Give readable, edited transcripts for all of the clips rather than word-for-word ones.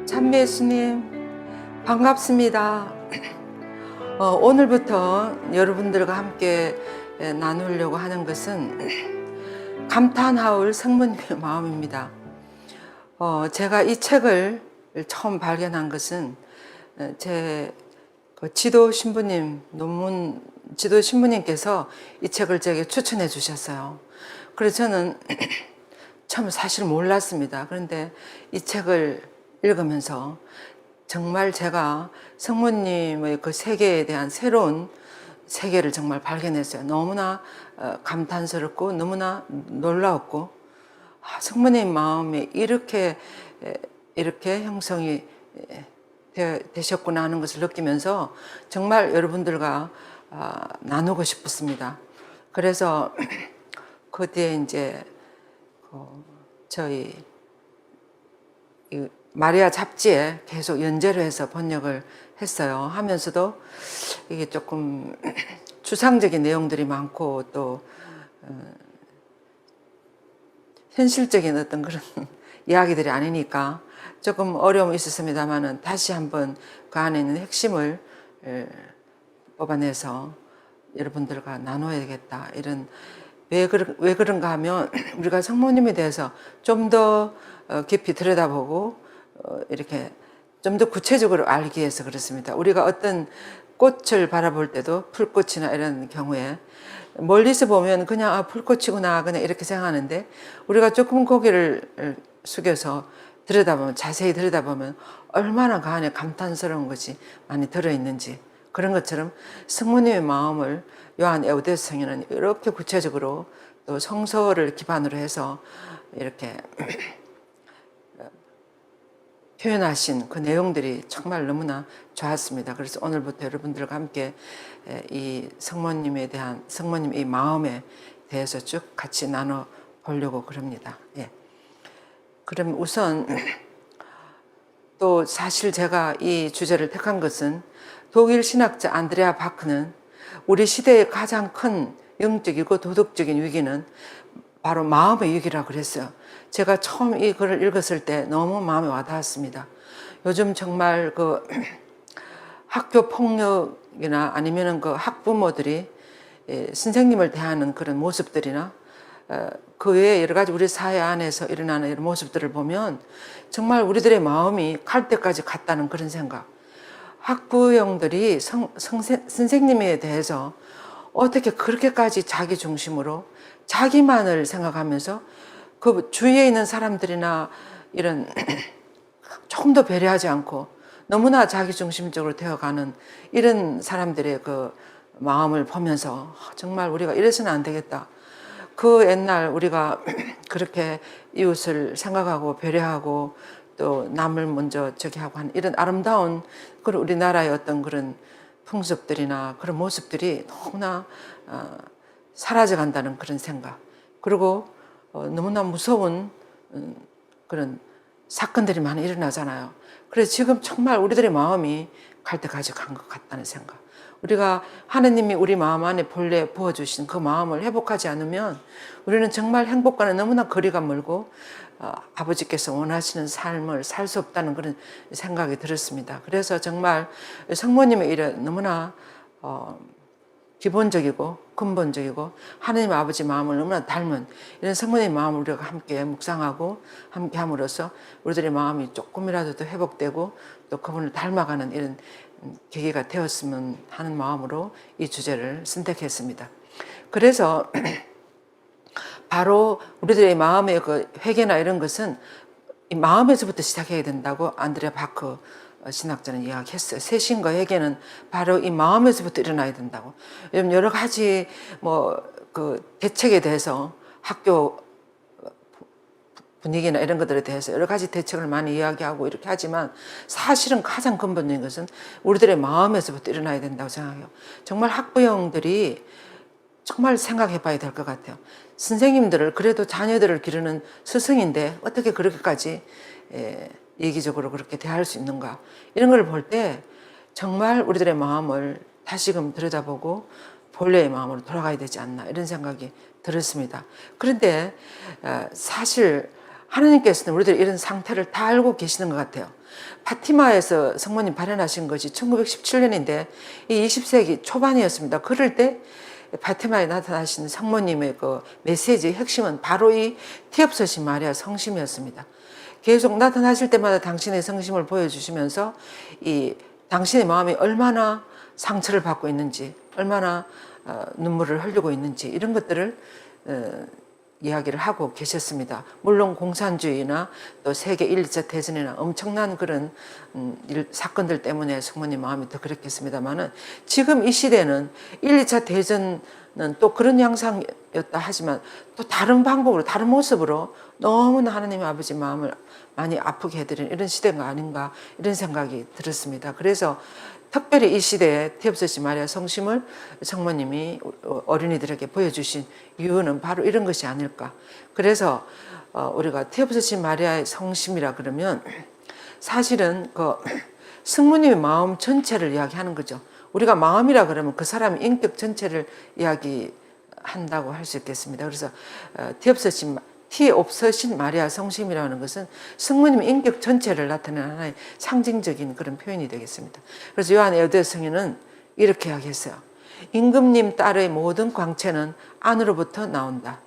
참배 예수님 반갑습니다. 오늘부터 여러분들과 함께 나누려고 하는 것은 감탄하올 성모님의 마음입니다. 제가 이 책을 처음 발견한 것은 제 지도 신부님, 논문 지도 신부님께서 이 책을 제게 추천해 주셨어요. 그래서 저는 처음 사실 몰랐습니다. 그런데 이 책을 읽으면서 정말 제가 성모님의 그 세계에 대한 새로운 세계를 정말 발견했어요. 너무나 감탄스럽고 너무나 놀라웠고, 성모님 마음이 이렇게 형성이 되셨구나 하는 것을 느끼면서 정말 여러분들과 나누고 싶었습니다. 그래서 그 뒤에 이제 저희 마리아 잡지에 계속 연재를 해서 번역을 했어요. 하면서도 이게 조금 추상적인 내용들이 많고 또 현실적인 어떤 그런 이야기들이 아니니까 조금 어려움이 있었습니다만은 다시 한번 그 안에 있는 핵심을 뽑아내서 여러분들과 나눠야겠다. 이런 왜 그런가 하면 우리가 성모님에 대해서 좀 더 깊이 들여다보고 이렇게 좀 더 구체적으로 알기 위해서 그렇습니다. 우리가 어떤 꽃을 바라볼 때도 풀꽃이나 이런 경우에 멀리서 보면 그냥 풀꽃이구나 그냥 이렇게 생각하는데, 우리가 조금 고개를 숙여서 들여다보면, 자세히 들여다보면 얼마나 그 안에 감탄스러운 것이 많이 들어있는지, 그런 것처럼 성모님의 마음을 요한 에우대스 성인은 이렇게 구체적으로 또 성서를 기반으로 해서 이렇게 표현하신 그 내용들이 정말 너무나 좋았습니다. 그래서 오늘부터 여러분들과 함께 이 성모님에 대한, 성모님 이 마음에 대해서 쭉 같이 나눠 보려고 그럽니다. 예. 그럼 우선 또 사실 제가 이 주제를 택한 것은 독일 신학자 안드레아 바크는 우리 시대의 가장 큰 영적이고 도덕적인 위기는 바로 마음의 위기라고 그랬어요. 제가 처음 이 글을 읽었을 때 너무 마음에 와닿았습니다. 요즘 정말 그 학교 폭력이나 아니면은 그 학부모들이 선생님을 대하는 그런 모습들이나 그 외에 여러 가지 우리 사회 안에서 일어나는 이런 모습들을 보면 정말 우리들의 마음이 갈 때까지 갔다는 그런 생각. 학부형들이 선생님에 대해서 어떻게 그렇게까지 자기 중심으로 자기만을 생각하면서 그 주위에 있는 사람들이나 이런 조금 더 배려하지 않고 너무나 자기 중심적으로 되어가는 이런 사람들의 그 마음을 보면서 정말 우리가 이래서는 안 되겠다. 그 옛날 우리가 그렇게 이웃을 생각하고 배려하고 또 남을 먼저 저기 하고 하는 이런 아름다운 그런 우리나라의 어떤 그런 풍습들이나 그런 모습들이 너무나 사라져 간다는 그런 생각. 그리고 너무나 무서운 그런 사건들이 많이 일어나잖아요. 그래서 지금 정말 우리들의 마음이 갈 때까지 간 것 같다는 생각. 우리가 하느님이 우리 마음 안에 본래 부어주신 그 마음을 회복하지 않으면 우리는 정말 행복과는 너무나 거리가 멀고 아버지께서 원하시는 삶을 살 수 없다는 그런 생각이 들었습니다. 그래서 정말 성모님의 일은 너무나 기본적이고 근본적이고 하느님 아버지 마음을 너무나 닮은 이런 성모님의 마음을 우리가 함께 묵상하고 함께 함으로써 우리들의 마음이 조금이라도 더 회복되고 또 그분을 닮아가는 이런 계기가 되었으면 하는 마음으로 이 주제를 선택했습니다. 그래서 바로 우리들의 마음의 그 회개나 이런 것은 이 마음에서부터 시작해야 된다고 안드레아 바크 신학자는 이야기했어요. 새신과 회개는 바로 이 마음에서부터 일어나야 된다고. 여러 가지 그 대책에 대해서 학교 분위기나 이런 것들에 대해서 여러 가지 대책을 많이 이야기하고 이렇게 하지만 사실은 가장 근본적인 것은 우리들의 마음에서부터 일어나야 된다고 생각해요. 정말 학부형들이 정말 생각해 봐야 될 것 같아요. 선생님들을, 그래도 자녀들을 기르는 스승인데 어떻게 그렇게까지 이기적으로 그렇게 대할 수 있는가, 이런 걸 볼 때 정말 우리들의 마음을 다시금 들여다보고 본래의 마음으로 돌아가야 되지 않나, 이런 생각이 들었습니다. 그런데 사실 하나님께서는 우리들 이런 상태를 다 알고 계시는 것 같아요. 파티마에서 성모님 발현하신 것이 1917년인데 이 20세기 초반이었습니다. 그럴 때 파티마에 나타나신 성모님의 그 메시지의 핵심은 바로 이 티옵서신 마리아 성심이었습니다. 계속 나타나실 때마다 당신의 성심을 보여주시면서 이 당신의 마음이 얼마나 상처를 받고 있는지, 얼마나 눈물을 흘리고 있는지 이런 것들을 이야기를 하고 계셨습니다. 물론 공산주의나 또 세계 1, 2차 대전이나 엄청난 그런 사건들 때문에 성모님 마음이 더 그랬겠습니다만은 지금 이 시대는 1, 2차 대전은 또 그런 양상이었다 하지만 또 다른 방법으로 다른 모습으로 너무나 하나님의 아버지 마음을 많이 아프게 해드리는 이런 시대가 아닌가 이런 생각이 들었습니다. 그래서 특별히 이 시대에 티옵서신 마리아 성심을 성모님이 어린이들에게 보여주신 이유는 바로 이런 것이 아닐까. 그래서 우리가 티옵서신 마리아의 성심이라 그러면 사실은 그 성모님의 마음 전체를 이야기하는 거죠. 우리가 마음이라 그러면 그 사람의 인격 전체를 이야기한다고 할 수 있겠습니다. 그래서 티옵서신 마리아 성심이라는 것은 성모님의 인격 전체를 나타내는 하나의 상징적인 그런 표현이 되겠습니다. 그래서 요한 에우대 성인은 이렇게 이야기했어요. 임금님 딸의 모든 광채는 안으로부터 나온다.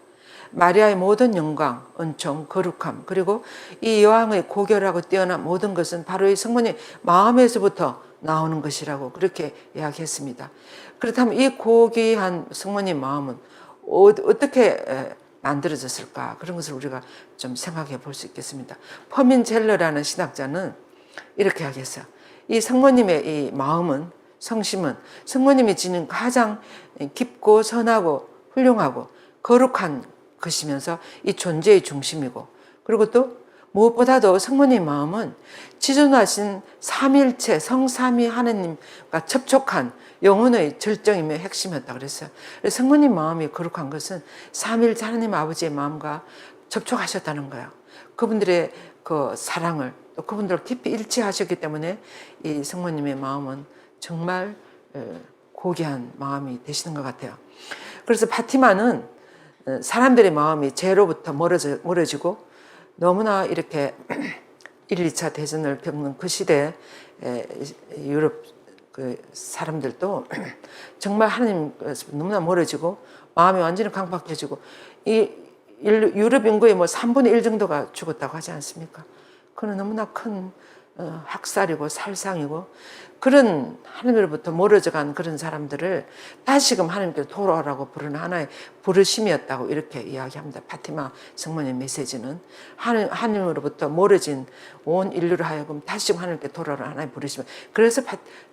마리아의 모든 영광, 은총, 거룩함, 그리고 이 여왕의 고결하고 뛰어난 모든 것은 바로 이 성모님 마음에서부터 나오는 것이라고 그렇게 이야기했습니다. 그렇다면 이 고귀한 성모님 마음은 어떻게 만들어졌을까? 그런 것을 우리가 좀 생각해 볼 수 있겠습니다. 퍼민 젤러라는 신학자는 이렇게 하겠어요. 이 성모님의 이 마음은, 성심은 성모님이 지닌 가장 깊고 선하고 훌륭하고 거룩한 것이면서 이 존재의 중심이고, 그리고 또 무엇보다도 성모님 마음은 지존하신 삼일체 성삼위 하나님과 접촉한 영혼의 절정이며 핵심이었다 그랬어요. 그래서 성모님 마음이 거룩한 것은 삼일체 하나님 아버지의 마음과 접촉하셨다는 거예요. 그분들의 그 사랑을 또 그분들을 깊이 일치하셨기 때문에 이 성모님의 마음은 정말 고귀한 마음이 되시는 것 같아요. 그래서 파티마는 사람들의 마음이 죄로부터 멀어지고 너무나 이렇게 1, 2차 대전을 겪는 그 시대에 유럽 그 사람들도 정말 하나님께서 너무나 멀어지고 마음이 완전히 강박해지고 이 유럽 인구의 뭐 3분의 1 정도가 죽었다고 하지 않습니까? 그건 너무나 큰 학살이고 살상이고 그런 하나님으로부터 멀어져간 그런 사람들을 다시금 하나님께 돌아오라고 부르는 하나의 부르심이었다고 이렇게 이야기합니다. 파티마 성모님 메시지는 하나님으로부터 멀어진 온 인류를 하여금 다시금 하나님께 돌아오라는 하나의 부르심. 그래서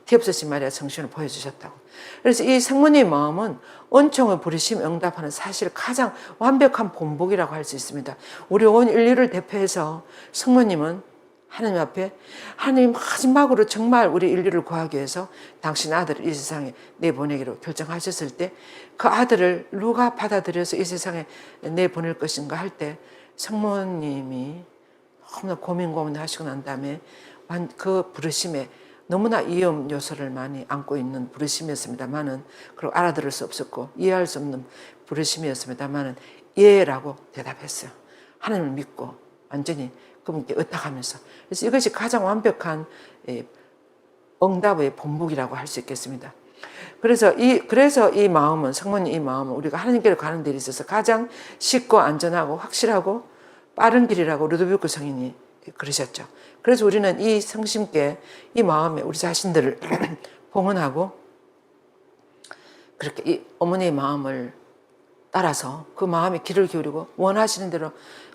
티옵서신 마리아 성신을 보여주셨다고. 그래서 이 성모님의 마음은 은총의 부르심 응답하는 사실 가장 완벽한 본보기라고 할 수 있습니다. 우리 온 인류를 대표해서 성모님은 하나님 앞에 하나님 마지막으로 정말 우리 인류를 구하기 위해서 당신 아들을 이 세상에 내보내기로 결정하셨을 때 그 아들을 누가 받아들여서 이 세상에 내보낼 것인가 할 때 성모님이 너무나 고민하시고 난 다음에 그 부르심에 너무나 위험 요소를 많이 안고 있는 부르심이었습니다만은 그리고 알아들을 수 없었고 이해할 수 없는 부르심이었습니다만은 예라고 대답했어요. 하나님을 믿고 완전히 그분께 의탁하면서. 그래서 이것이 가장 완벽한 응답의 본보기라고 할 수 있겠습니다. 그래서 이 마음은, 성모님 이 마음은 우리가 하나님께로 가는 데 있어서 가장 쉽고 안전하고 확실하고 빠른 길이라고 루도비코 성인이 그러셨죠. 그래서 우리는 이 성심께 이 마음에 우리 자신들을 봉헌하고 그렇게 이 어머니의 마음을 따라서 그 마음에 귀를 기울이고 원하시는 대로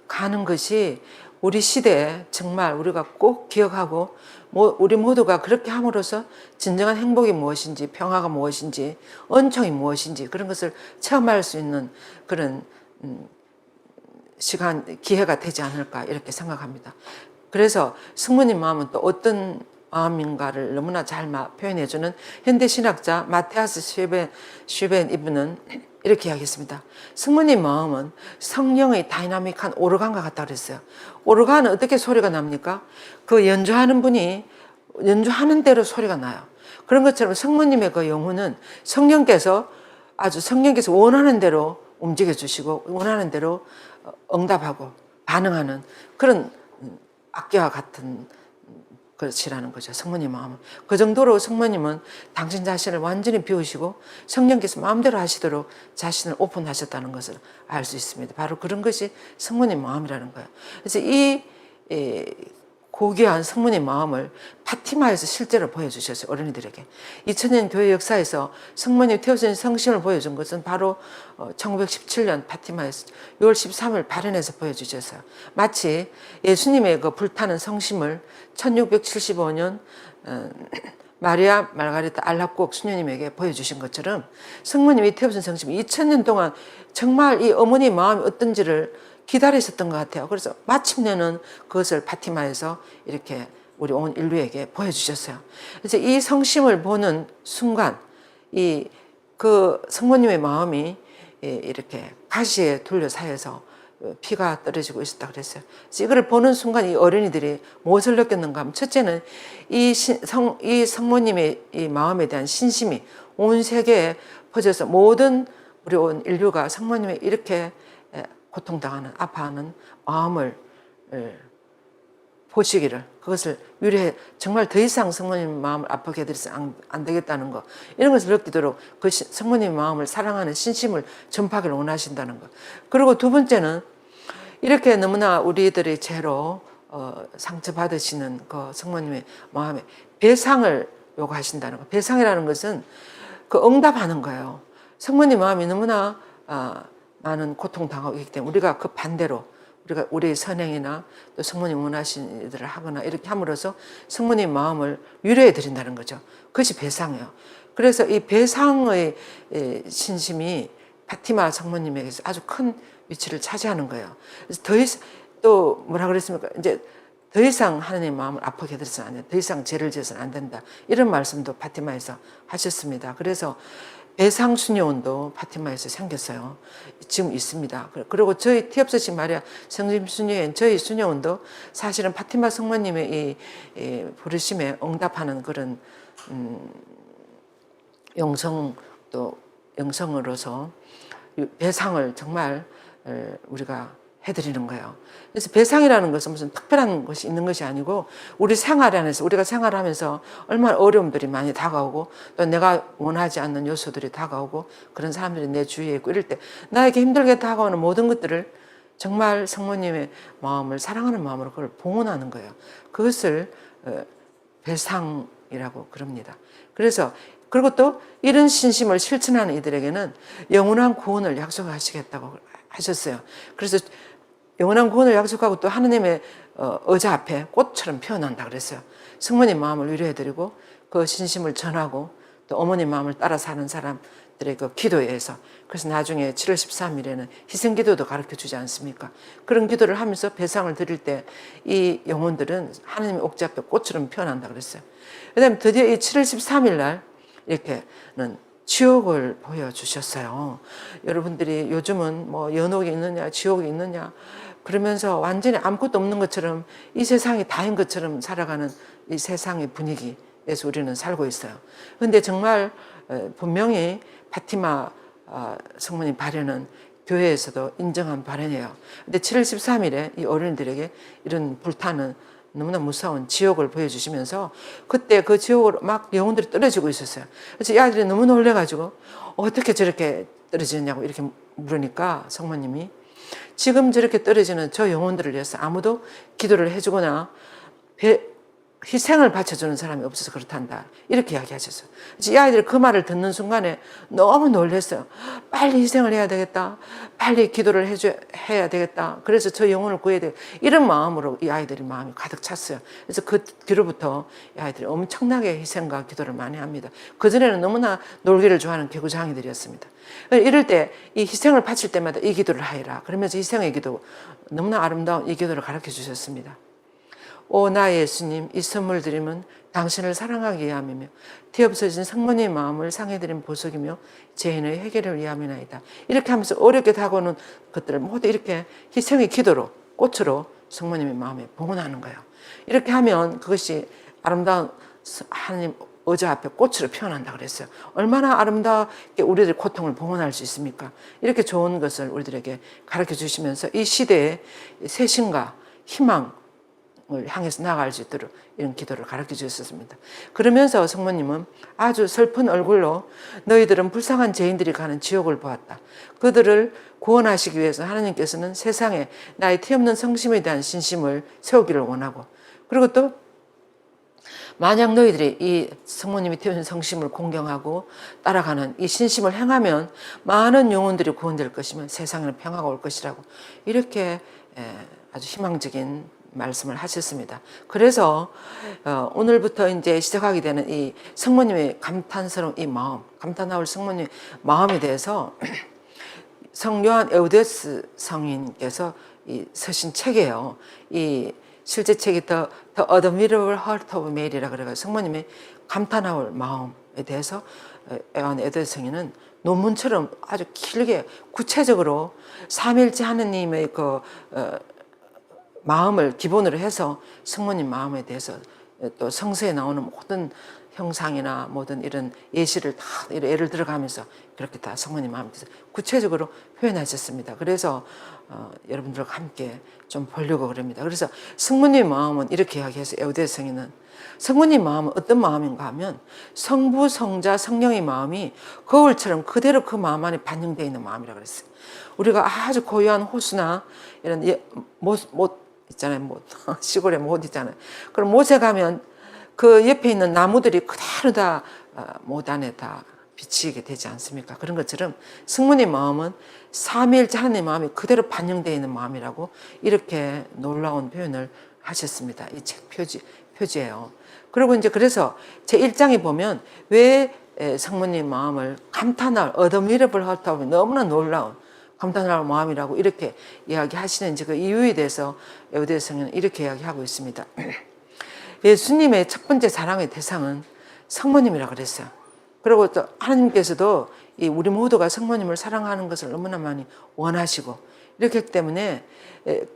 가는 것이 우리 시대에 정말 우리가 꼭 기억하고 우리 모두가 그렇게 함으로써 진정한 행복이 무엇인지 평화가 무엇인지 은총이 무엇인지 그런 것을 체험할 수 있는 그런 기회가 되지 않을까 이렇게 생각합니다. 그래서 성모님 마음은 또 어떤 마음인가를 너무나 잘 표현해주는 현대신학자 마테아스 슈벤 이분은 이렇게 이야기했습니다. 성모님 마음은 성령의 다이나믹한 오르간과 같다 그랬어요. 오르간은 어떻게 소리가 납니까? 그 연주하는 분이 연주하는 대로 소리가 나요. 그런 것처럼 성모님의 그 영혼은 성령께서 원하는 대로 움직여 주시고 원하는 대로 응답하고 반응하는 그런 악기와 같은 것이라는 거죠. 성모님 마음은. 그 정도로 성모님은 당신 자신을 완전히 비우시고 성령께서 마음대로 하시도록 자신을 오픈하셨다는 것을 알 수 있습니다. 바로 그런 것이 성모님 마음이라는 거예요. 그래서 이 고귀한 성모님 마음을 파티마에서 실제로 보여주셨어요. 어린이들에게. 2000년 교회 역사에서 성모님 태우신 성심을 보여준 것은 바로 1917년 파티마에서 6월 13일 발현해서 보여주셨어요. 마치 예수님의 그 불타는 성심을 1675년 마리아 말가리타 알라꼭 수녀님에게 보여주신 것처럼 성모님이 태우신 성심이 2000년 동안 정말 이 어머니 마음이 어떤지를 기다리셨던 것 같아요. 그래서 마침내는 그것을 파티마에서 이렇게 우리 온 인류에게 보여주셨어요. 그래서 이 성심을 보는 순간 그 성모님의 마음이 이렇게 가시에 둘러싸여서 피가 떨어지고 있었다 그랬어요. 그래서 이걸 보는 순간 이 어린이들이 무엇을 느꼈는가 하면 첫째는 이 성모님의 이 마음에 대한 신심이 온 세계에 퍼져서 모든 우리 온 인류가 성모님의 이렇게 고통당하는 아파하는 마음을 보시기를 그것을 위로해 정말 더 이상 성모님 마음을 아프게 해드려서 안 되겠다는 거 이런 것을 느끼도록 그 성모님 마음을 사랑하는 신심을 전파하기를 원하신다는 것. 그리고 두 번째는 이렇게 너무나 우리들의 죄로 상처받으시는 그 성모님의 마음에 배상을 요구하신다는 것. 배상이라는 것은 그 응답하는 거예요. 성모님 마음이 너무나 많은 고통당하고 있기 때문에 우리가 그 반대로 우리가 우리의 선행이나 또 성모님 원하신 일들을 하거나 이렇게 함으로써 성모님 마음을 위로해 드린다는 거죠. 그것이 배상이에요. 그래서 이 배상의 신심이 파티마 성모님에게서 아주 큰 위치를 차지하는 거예요. 그래서 또 뭐라 그랬습니까? 이제 더 이상 하나님의 마음을 아프게 해서는 안 된다. 더 이상 죄를 지어서는 안 된다. 이런 말씀도 파티마에서 하셨습니다. 그래서 배상 수녀원도 파티마에서 생겼어요. 지금 있습니다. 그리고 저희 티옵스시 마리아 성심 수녀원 저희 수녀원도 사실은 파티마 성모님의 이 부르심에 응답하는 그런 영성으로서 배상을 정말 우리가 해드리는 거예요. 그래서 배상이라는 것은 무슨 특별한 것이 있는 것이 아니고 우리 생활 안에서 우리가 생활하면서 얼마나 어려움들이 많이 다가오고 또 내가 원하지 않는 요소들이 다가오고 그런 사람들이 내 주위에 있고 이럴 때 나에게 힘들게 다가오는 모든 것들을 정말 성모님의 마음을 사랑하는 마음으로 그걸 봉헌하는 거예요. 그것을 배상이라고 그럽니다. 그리고 또 이런 신심을 실천하는 이들에게는 영원한 구원을 약속하시겠다고 하셨어요. 그래서 영원한 구원을 약속하고 또 하느님의 의자 앞에 꽃처럼 피어난다 그랬어요. 성모님 마음을 위로해드리고 그 신심을 전하고 또 어머님 마음을 따라 사는 사람들의 그 기도에 의해서 그래서 나중에 7월 13일에는 희생기도도 가르쳐주지 않습니까? 그런 기도를 하면서 배상을 드릴 때 이 영혼들은 하느님의 옥자 앞에 꽃처럼 피어난다 그랬어요. 그 다음에 드디어 이 7월 13일 날 이렇게는 지옥을 보여주셨어요. 여러분들이 요즘은 뭐 연옥이 있느냐 지옥이 있느냐 그러면서 완전히 아무것도 없는 것처럼 이 세상이 다인 것처럼 살아가는 이 세상의 분위기에서 우리는 살고 있어요. 그런데 정말 분명히 파티마 성모님 발현은 교회에서도 인정한 발현이에요. 근데 7월 13일에 이 어린이들에게 이런 불타는 너무나 무서운 지옥을 보여주시면서 그때 그 지옥으로 막 영혼들이 떨어지고 있었어요. 그래서 이 아들이 너무 놀래가지고 어떻게 저렇게 떨어지느냐고 이렇게 물으니까 성모님이 지금 저렇게 떨어지는 저 영혼들을 위해서 아무도 기도를 해주거나 희생을 바쳐주는 사람이 없어서 그렇단다. 이렇게 이야기하셨어요. 이 아이들이 그 말을 듣는 순간에 너무 놀랐어요. 빨리 희생을 해야 되겠다. 빨리 기도를 해야 되겠다. 그래서 저 영혼을 구해야 되겠다. 이런 마음으로 이 아이들이 마음이 가득 찼어요. 그래서 그 뒤로부터 이 아이들이 엄청나게 희생과 기도를 많이 합니다. 그전에는 너무나 놀기를 좋아하는 개구장이들이었습니다. 이럴 때 이 희생을 바칠 때마다 이 기도를 하여라. 그러면서 희생의 기도, 너무나 아름다운 이 기도를 가르쳐 주셨습니다. 오 나 예수님, 이 선물 드림은 당신을 사랑하기 위함이며 뒤엎어진 성모님의 마음을 상해드린 보석이며 죄인의 해결을 위함이나이다. 이렇게 하면서 어렵게 다가오는 것들을 모두 이렇게 희생의 기도로 꽃으로 성모님의 마음에 봉헌하는 거예요. 이렇게 하면 그것이 아름다운 하나님 의자 앞에 꽃으로 피어난다 그랬어요. 얼마나 아름답게 우리들의 고통을 봉헌할 수 있습니까? 이렇게 좋은 것을 우리들에게 가르쳐 주시면서 이 시대에 새 신과 희망을 향해서 나아갈 수 있도록 이런 기도를 가르쳐 주셨습니다. 그러면서 성모님은 아주 슬픈 얼굴로 너희들은 불쌍한 죄인들이 가는 지옥을 보았다. 그들을 구원하시기 위해서 하나님께서는 세상에 나의 티없는 성심에 대한 신심을 세우기를 원하고, 그리고 또 만약 너희들이 이 성모님이 태우신 성심을 공경하고 따라가는 이 신심을 행하면 많은 영혼들이 구원될 것이면 세상에는 평화가 올 것이라고 이렇게 아주 희망적인 말씀을 하셨습니다. 그래서 오늘부터 이제 시작하게 되는 이 성모님의 감탄스러운 이 마음, 감탄하올 성모님의 마음에 대해서 성 요한 에우데스 성인께서 이 서신 책이에요. 이 실제 책이 The Admirable Heart of Mary라 그래가지고 성모님의 감탄하올 마음에 대해서 요한 에우데스 성인은 논문처럼 아주 길게 구체적으로 삼일째 하느님의 그 마음을 기본으로 해서 성모님 마음에 대해서 또 성서에 나오는 모든 형상이나 모든 이런 예시를 다 예를 들어가면서 그렇게 다 성모님 마음에 대해서 구체적으로 표현하셨습니다. 그래서 여러분들과 함께 좀 보려고 그럽니다. 그래서 성모님 마음은 이렇게 이야기해서 에우데스 성인은 성모님 마음은 어떤 마음인가 하면 성부, 성자, 성령의 마음이 거울처럼 그대로 그 마음 안에 반영되어 있는 마음이라고 그랬어요. 우리가 아주 고유한 호수나 이런 못 있잖아요. 못, 시골에 못 있잖아요. 그럼 못에 가면 그 옆에 있는 나무들이 그대로 다 못 안에 다 비치게 되지 않습니까? 그런 것처럼 성모님 마음은 삼위일체 하나님의 마음이 그대로 반영되어 있는 마음이라고 이렇게 놀라운 표현을 하셨습니다. 이 책 표지예요. 그리고 이제 그래서 제 1장에 보면 왜 성모님 마음을 감탄할 어드미러블 하트하고 너무나 놀라운 감탄할 마음이라고 이렇게 이야기하시는지 그 이유에 대해서 에우데스 성인은 이렇게 이야기하고 있습니다. 예수님의 첫 번째 사랑의 대상은 성모님이라고 그랬어요. 그리고 또 하나님께서도 이 우리 모두가 성모님을 사랑하는 것을 너무나 많이 원하시고 이렇기 때문에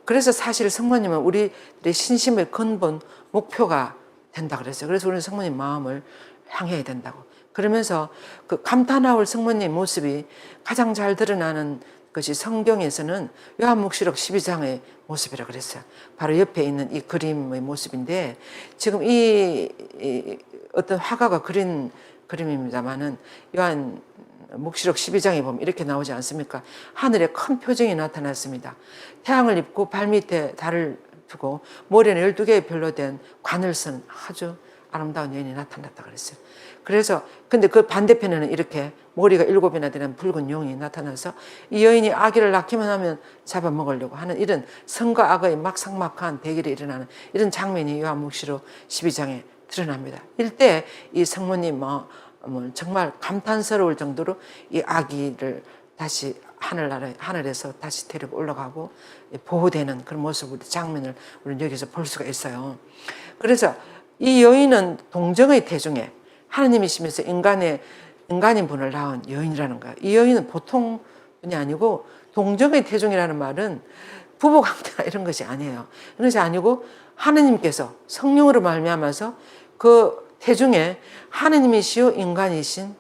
그래서 사실 성모님은 우리의 신심의 근본 목표가 된다 그랬어요. 그래서 우리는 성모님 마음을 향해야 된다고. 그러면서 그 감탄하올 성모님 모습이 가장 잘 드러나는 것이 성경에서는 요한묵시록 12장의 모습이라고 그랬어요. 바로 옆에 있는 이 그림의 모습인데 지금 이 어떤 화가가 그린 그림입니다만은 요한묵시록 12장에 보면 이렇게 나오지 않습니까? 하늘에 큰 표정이 나타났습니다. 태양을 입고 발밑에 달을 두고 머리에는 12개의 별로 된 관을 쓴 아주 아름다운 여인이 나타났다 그랬어요. 그래서 근데 그 반대편에는 이렇게 머리가 7이나 되는 붉은 용이 나타나서 이 여인이 아기를 낳기만 하면 잡아먹으려고 하는 이런 성과 악의 막상막한 대결이 일어나는 이런 장면이 요한묵시록 12장에 드러납니다. 이때 이 성모님 마음은 정말 감탄스러울 정도로 이 아기를 다시 하늘에서 다시 데리고 올라가고 보호되는 그런 모습을 장면을 우리는 여기서 볼 수가 있어요. 그래서 이 여인은 동정의 태중에 하나님이시면서 인간인 분을 낳은 여인이라는 거예요. 이 여인은 보통 분이 아니고 동정의 태중이라는 말은 부부관계나 이런 것이 아니에요. 그런 것이 아니고 하나님께서 성령으로 말미암아서 그 태중에 하나님이시요 인간이신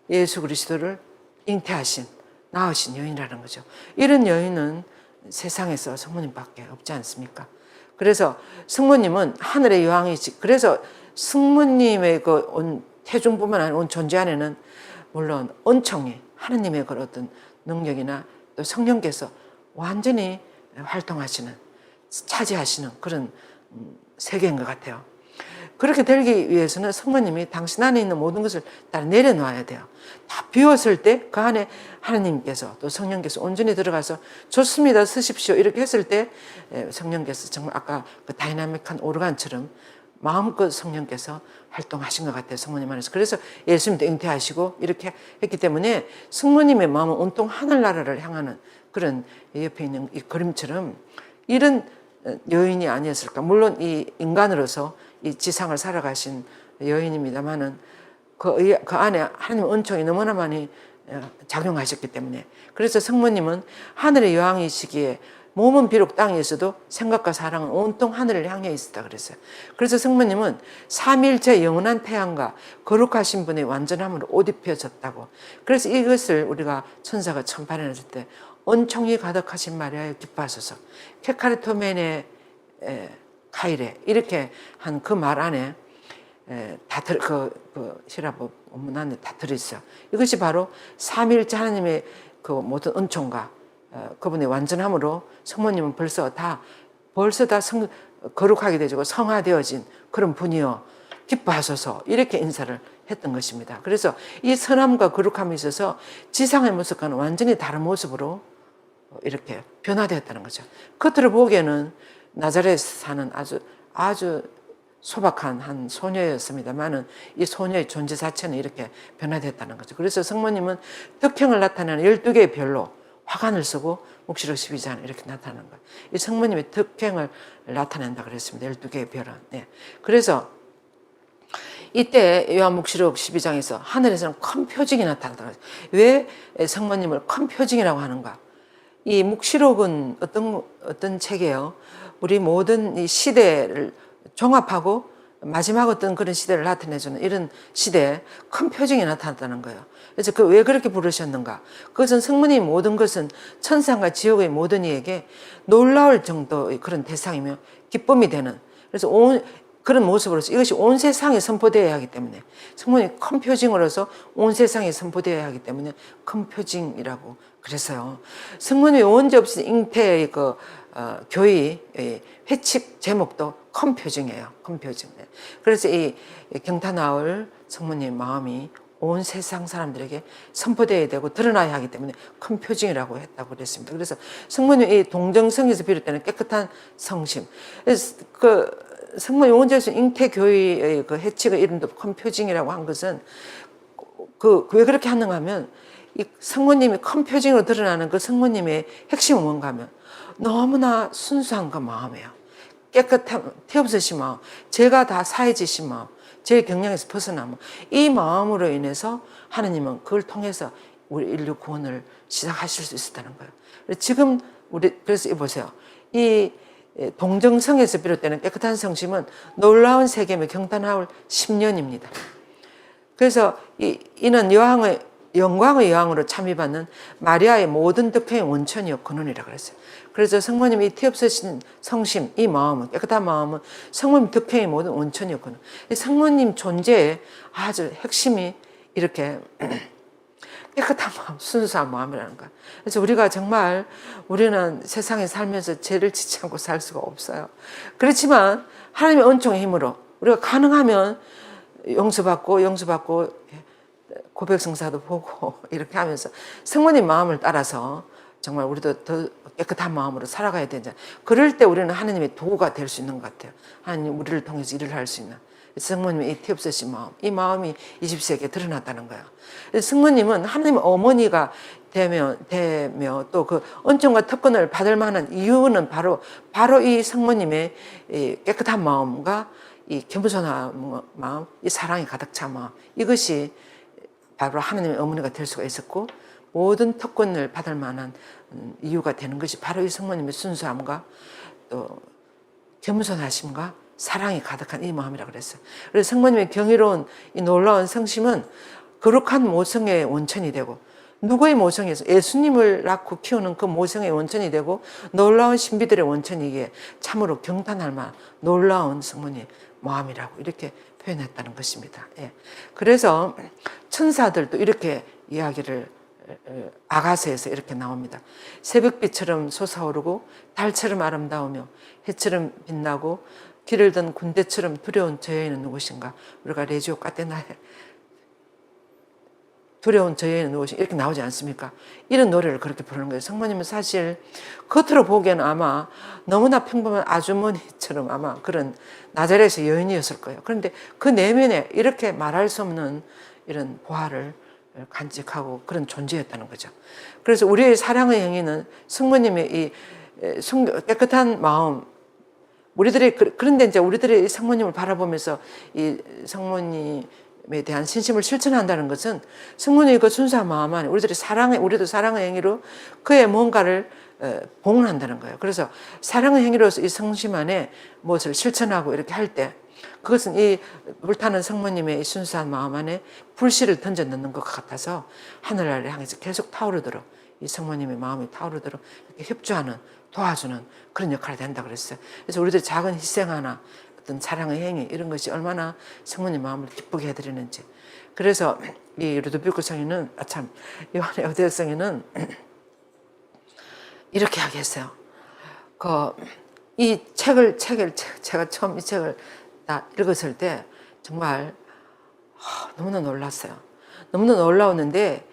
예수 그리스도를 잉태하신 낳으신 여인이라는 거죠. 이런 여인은 세상에서 성모님밖에 없지 않습니까? 그래서 성모님은 하늘의 여왕이지. 그래서 성모님의 그 태중뿐만 아니라 온 존재 안에는 물론 은총이 하나님의 그런 어떤 능력이나 또 성령께서 완전히 활동하시는 차지하시는 그런 세계인 것 같아요. 그렇게 되기 위해서는 성모님이 당신 안에 있는 모든 것을 다 내려놔야 돼요. 다 비웠을 때 그 안에 하나님께서 또 성령께서 온전히 들어가서 좋습니다 쓰십시오 이렇게 했을 때 성령께서 정말 아까 그 다이나믹한 오르간처럼 마음껏 성령께서 활동하신 것 같아요. 성모님 안에서. 그래서 예수님도 잉태하시고 이렇게 했기 때문에 성모님의 마음은 온통 하늘나라를 향하는 그런 옆에 있는 이 그림처럼 이런 여인이 아니었을까. 물론 이 인간으로서 이 지상을 살아가신 여인입니다만은 그 안에 하나님의 은총이 너무나 많이 작용하셨기 때문에 그래서 성모님은 하늘의 여왕이시기에 몸은 비록 땅에 있어도 생각과 사랑은 온통 하늘을 향해 있었다 그랬어요. 그래서 성모님은 삼위일체 영원한 태양과 거룩하신 분의 완전함으로 옷 입혀졌다고. 그래서 이것을 우리가 천사가 처음 발현했을 때 은총이 가득하신 마리아여 기뻐하소서, 케카르토멘의 카이레, 이렇게 한 그 말 안에 그 히라보 원문 안에 다 들어있어요. 이것이 바로 삼위일체 하나님의 그 모든 은총과 그분의 완전함으로 성모님은 벌써 다 거룩하게 되고 성화되어진 그런 분이여 기뻐하소서, 이렇게 인사를 했던 것입니다. 그래서 이 선함과 거룩함에 있어서 지상의 모습과는 완전히 다른 모습으로 이렇게 변화되었다는 거죠. 겉으로 보기에는 나자렛에서 사는 아주 소박한 한 소녀였습니다만은 이 소녀의 존재 자체는 이렇게 변화됐다는 거죠. 그래서 성모님은 덕형을 나타내는 12개의 별로 화관을 쓰고 묵시록 12장 이렇게 나타나는 거예요. 이 성모님의 덕행을 나타낸다 그랬습니다. 12개의 별은. 네. 그래서 이때 요한묵시록 12장에서 하늘에서는 큰 표징이 나타났다. 왜 성모님을 큰 표징이라고 하는가? 이 묵시록은 어떤 책이에요? 우리 모든 이 시대를 종합하고 마지막 어떤 그런 시대를 나타내주는 이런 시대에 큰 표징이 나타났다는 거예요. 그래서 왜 그렇게 부르셨는가? 그것은 성모님의 모든 것은 천상과 지옥의 모든 이에게 놀라울 정도의 그런 대상이며 기쁨이 되는, 그래서 그런 모습으로서 이것이 온 세상에 선포되어야 하기 때문에, 성모님이 큰 표징으로서 온 세상에 선포되어야 하기 때문에 큰 표징이라고 그래서요. 성모님이 원죄 없이 잉태의 교의 회칙 제목도 큰 표징이에요. 큰 표징. 그래서 이 경탄나올 성모님 마음이 온 세상 사람들에게 선포되어야 되고 드러나야 하기 때문에 큰 표징이라고 했다고 그랬습니다. 그래서 성모님 이 동정성에서 비롯되는 깨끗한 성심, 그 성모 용원제에서 잉태교회의 그 해치가 이름도 큰 표징이라고 한 것은 왜 그렇게 하는가 하면 이 성모님이 큰 표징으로 드러나는 그 성모님의 핵심은 뭔가 하면 너무나 순수한 그 마음이에요. 깨끗한 티 없으신 마음, 죄가 다 사해지신 마음, 죄의 경향에서 벗어나면 이 마음으로 인해서 하나님은 그걸 통해서 우리 인류 구원을 시작하실 수 있었다는 거예요. 지금 그래서 보세요. 이 동정성에서 비롯되는 깨끗한 성심은 놀라운 세겜의 경탄하울 10년입니다. 그래서 이는 영광의 여왕으로 참여받는 마리아의 모든 덕행의 원천이요 근원이라 그랬어요. 그래서 성모님이 티 없으신 성심, 이 마음은, 깨끗한 마음은 성모님 덕행의 모든 원천이요 근원. 성모님 존재의 아주 핵심이 이렇게 깨끗한 마음, 순수한 마음이라는 거야. 그래서 우리가 정말 우리는 세상에 살면서 죄를 짓지 않고 살 수가 없어요. 그렇지만 하나님의 은총의 힘으로 우리가 가능하면 용서받고 고백성사도 보고 이렇게 하면서 성모님 마음을 따라서 정말 우리도 더 깨끗한 마음으로 살아가야 되잖아요. 그럴 때 우리는 하나님의 도구가 될 수 있는 것 같아요. 하나님 우리를 통해서 일을 할 수 있는. 성모님의 이 티 없으신 마음, 이 마음이 20세기에 드러났다는 거예요. 성모님은 하나님의 어머니가 되며 또 그 은총과 특권을 받을 만한 이유는 바로 이 성모님의 이 깨끗한 마음과 이 겸손한 마음, 이 사랑이 가득 찬 마음, 이것이 바로 하나님의 어머니가 될 수가 있었고, 모든 특권을 받을 만한 이유가 되는 것이 바로 이 성모님의 순수함과 또 겸손하심과 사랑이 가득한 이 마음이라고 그랬어요. 그래서 성모님의 경이로운 이 놀라운 성심은 거룩한 모성의 원천이 되고, 누구의 모성에서 예수님을 낳고 키우는 그 모성의 원천이 되고, 놀라운 신비들의 원천이기에 참으로 경탄할 만한 놀라운 성모님의 마음이라고 이렇게 표현했다는 것입니다. 예. 그래서 천사들도 이렇게 이야기를 아가서에서 이렇게 나옵니다. 새벽빛처럼 솟아오르고 달처럼 아름다우며 해처럼 빛나고 길을 든 군대처럼 두려운 저 여인은 누구신가? 우리가 레지오 까테나에 두려운 저 여인은 누구신가? 이렇게 나오지 않습니까? 이런 노래를 그렇게 부르는 거예요. 성모님은 사실 겉으로 보기에는 아마 너무나 평범한 아주머니처럼 아마 그런 나자렛의 여인이었을 거예요. 그런데 그 내면에 이렇게 말할 수 없는 이런 보화를 간직하고 그런 존재였다는 거죠. 그래서 우리의 사랑의 행위는 성모님의 이 깨끗한 마음, 그런데 이제 우리들의 성모님을 바라보면서 이 성모님에 대한 신심을 실천한다는 것은 성모님의 그 순수한 마음 안에 우리도 사랑의 행위로 그의 뭔가를 봉헌한다는 거예요. 그래서 사랑의 행위로서 이 성심 안에 무엇을 실천하고 이렇게 할 때 그것은 이 불타는 성모님의 이 순수한 마음 안에 불씨를 던져 넣는 것 같아서 하늘나라를 향해서 계속 타오르도록 이 성모님의 마음이 타오르도록 이렇게 협조하는 도와주는 그런 역할이 된다 그랬어요. 그래서 우리들 작은 희생 하나 어떤 사랑의 행위 이런 것이 얼마나 성모님 마음을 기쁘게 해드리는지. 그래서 이 루도비코 성인은 요한의 에우대아 성인은 이렇게 하겠어요. 이 책을 제가 처음 이 책을 다 읽었을 때 정말 너무나 놀랐어요. 너무나 놀라웠는데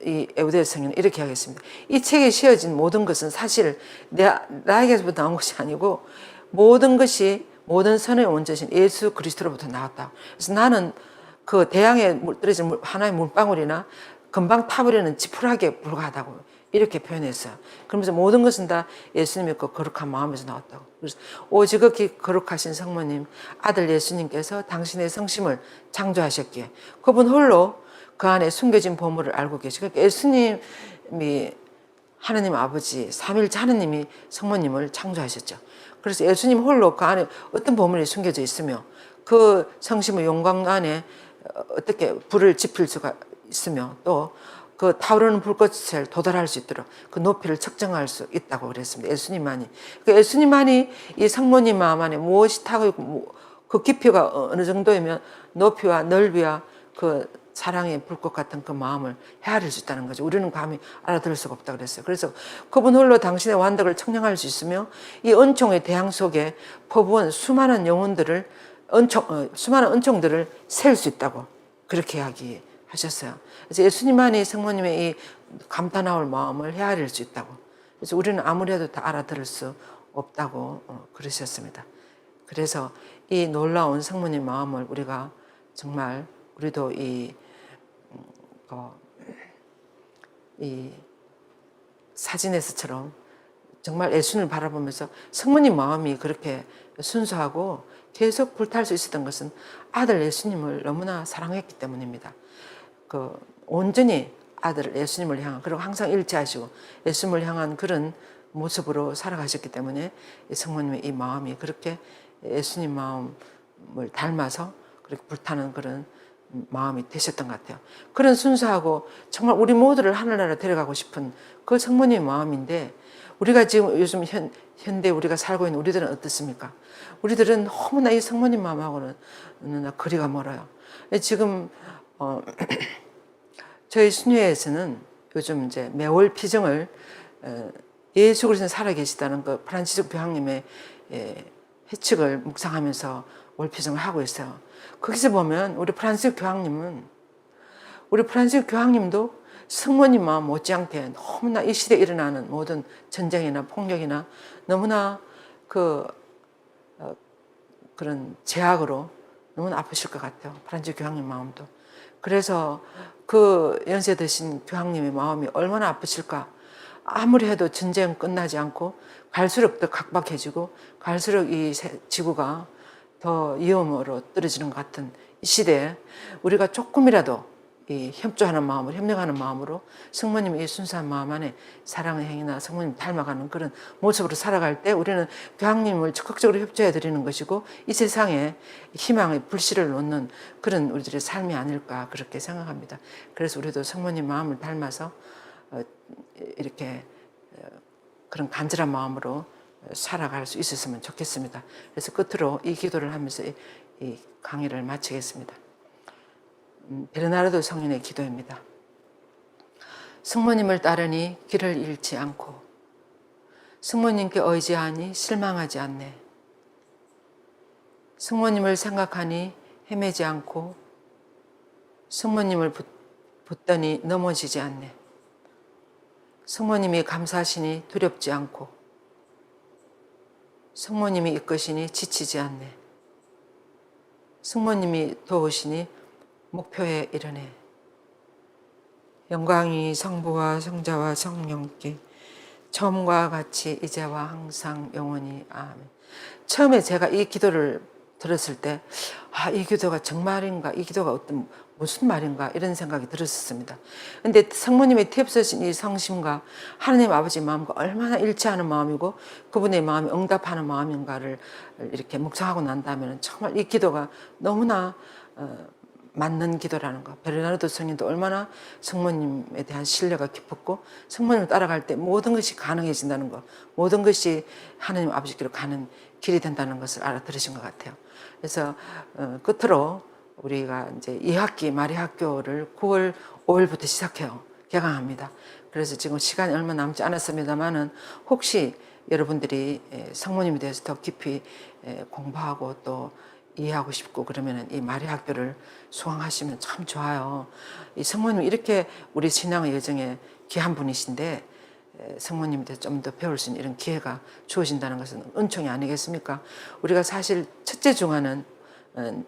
이 에우대아 성인은 이렇게 하겠습니다. 이 책에 씌어진 모든 것은 사실 나에게서부터 나온 것이 아니고 모든 것이 모든 선의 원조신 예수 그리스도로부터 나왔다. 그래서 나는 그 대양에 떨어진 하나의 물방울이나 금방 타버리는 지푸라기에 불과하다고 이렇게 표현했어요. 그러면서 모든 것은 다 예수님의 그 거룩한 마음에서 나왔다고. 그래서 오직이 거룩하신 성모님 아들 예수님께서 당신의 성심을 창조하셨기에 그분 홀로 그 안에 숨겨진 보물을 알고 계시고 그러니까 예수님이 하나님 아버지 삼일째 하나님이 성모님을 창조하셨죠. 그래서 예수님 홀로 그 안에 어떤 보물이 숨겨져 있으며 그 성심의 영광 안에 어떻게 불을 지필 수가 있으며 또 그 타오르는 불꽃에 도달할 수 있도록 그 높이를 측정할 수 있다고 그랬습니다. 예수님만이. 그 예수님만이 이 성모님 마음 안에 무엇이 타고 있고 그 깊이가 어느 정도이면 높이와 넓이와 그 사랑의 불꽃 같은 그 마음을 헤아릴 수 있다는 거죠. 우리는 감히 알아들을 수가 없다고 그랬어요. 그래서 그분 홀로 당신의 완덕을 청량할 수 있으며 이 은총의 대양 속에 퍼부은 수많은 영혼들을 수많은 은총들을 셀 수 있다고 그렇게 이야기하셨어요. 그래서 예수님만이 성모님의 이 감탄하올 마음을 헤아릴 수 있다고. 그래서 우리는 아무리 해도 다 알아들을 수 없다고 그러셨습니다. 그래서 이 놀라운 성모님 마음을 우리가 정말 우리도 이 사진에서처럼 정말 예수님을 바라보면서 성모님 마음이 그렇게 순수하고 계속 불탈 수 있었던 것은 아들 예수님을 너무나 사랑했기 때문입니다. 온전히 아들 예수님을 향한 그리고 항상 일치하시고 예수님을 향한 그런 모습으로 살아가셨기 때문에 성모님의 이 마음이 그렇게 예수님 마음을 닮아서 그렇게 불타는 그런 마음이 되셨던 것 같아요. 그런 순수하고 정말 우리 모두를 하늘나라 데려가고 싶은 그 성모님의 마음인데 우리가 지금 요즘 현대 우리가 살고 있는 우리들은 어떻습니까? 우리들은 너무나 이 성모님 마음하고는 거리가 멀어요. 지금 저희 순회에서는 요즘 이제 매월 피정을 예수 그리스도는 살아계시다는 그 프란치스코 교황님의 해측을 묵상하면서 월 피정을 하고 있어요. 거기서 보면 우리 프란치스코 교황님도 성모님 마음 못지않게 너무나 이 시대에 일어나는 모든 전쟁이나 폭력이나 너무나 그런 제약으로 너무나 아프실 것 같아요. 프란치스코 교황님 마음도. 그래서 그 연세 드신 교황님의 마음이 얼마나 아프실까. 아무리 해도 전쟁 끝나지 않고 갈수록 더 각박해지고 갈수록 이 지구가 더 위험으로 떨어지는 것 같은 이 시대에 우리가 조금이라도 이 협조하는 마음으로 협력하는 마음으로 성모님의 이 순수한 마음 안에 사랑의 행위나 성모님 닮아가는 그런 모습으로 살아갈 때 우리는 교황님을 적극적으로 협조해 드리는 것이고 이 세상에 희망의 불씨를 놓는 그런 우리들의 삶이 아닐까 그렇게 생각합니다. 그래서 우리도 성모님 마음을 닮아서 이렇게 그런 간절한 마음으로 살아갈 수 있었으면 좋겠습니다. 그래서 끝으로 이 기도를 하면서 이 강의를 마치겠습니다. 베르나르도 성인의 기도입니다. 성모님을 따르니 길을 잃지 않고 성모님께 의지하니 실망하지 않네. 성모님을 생각하니 헤매지 않고 성모님을 붙더니 넘어지지 않네. 성모님이 감사하시니 두렵지 않고 성모님이 이끄시니 지치지 않네. 성모님이 도우시니 목표에 이르네. 영광이 성부와 성자와 성령께 처음과 같이 이제와 항상 영원히 아멘. 처음에 제가 이 기도를 들었을 때 이 기도가 정말인가 이 기도가 어떤 무슨 말인가 이런 생각이 들었었습니다. 근데 성모님의 태엽서신 이 성심과 하나님 아버지 마음과 얼마나 일치하는 마음이고 그분의 마음이 응답하는 마음인가를 이렇게 묵상하고 난다면 정말 이 기도가 너무나 맞는 기도라는 거. 베르나르도 성인도 얼마나 성모님에 대한 신뢰가 깊었고 성모님을 따라갈 때 모든 것이 가능해진다는 거, 모든 것이 하나님 아버지께로 가는 길이 된다는 것을 알아들으신 것 같아요. 그래서 끝으로 우리가 이제 2학기 마리학교를 9월 5일부터 시작해요. 개강합니다. 그래서 지금 시간이 얼마 남지 않았습니다만은 혹시 여러분들이 성모님에 대해서 더 깊이 공부하고 또 이해하고 싶고 그러면은 이 마리학교를 수강하시면 참 좋아요. 이 성모님 이렇게 우리 신앙의 여정에 귀한 분이신데 성모님에 대해서 좀 더 배울 수 있는 이런 기회가 주어진다는 것은 은총이 아니겠습니까? 우리가 사실 첫째 중하는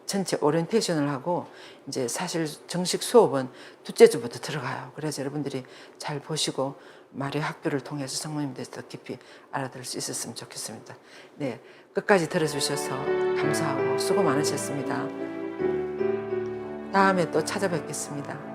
전체 오리엔테이션을 하고 이제 사실 정식 수업은 둘째 주부터 들어가요. 그래서 여러분들이 잘 보시고 마리 학교를 통해서 성모님에 대해서 더 깊이 알아들을 수 있었으면 좋겠습니다. 네, 끝까지 들어주셔서 감사하고 수고 많으셨습니다. 다음에 또 찾아뵙겠습니다.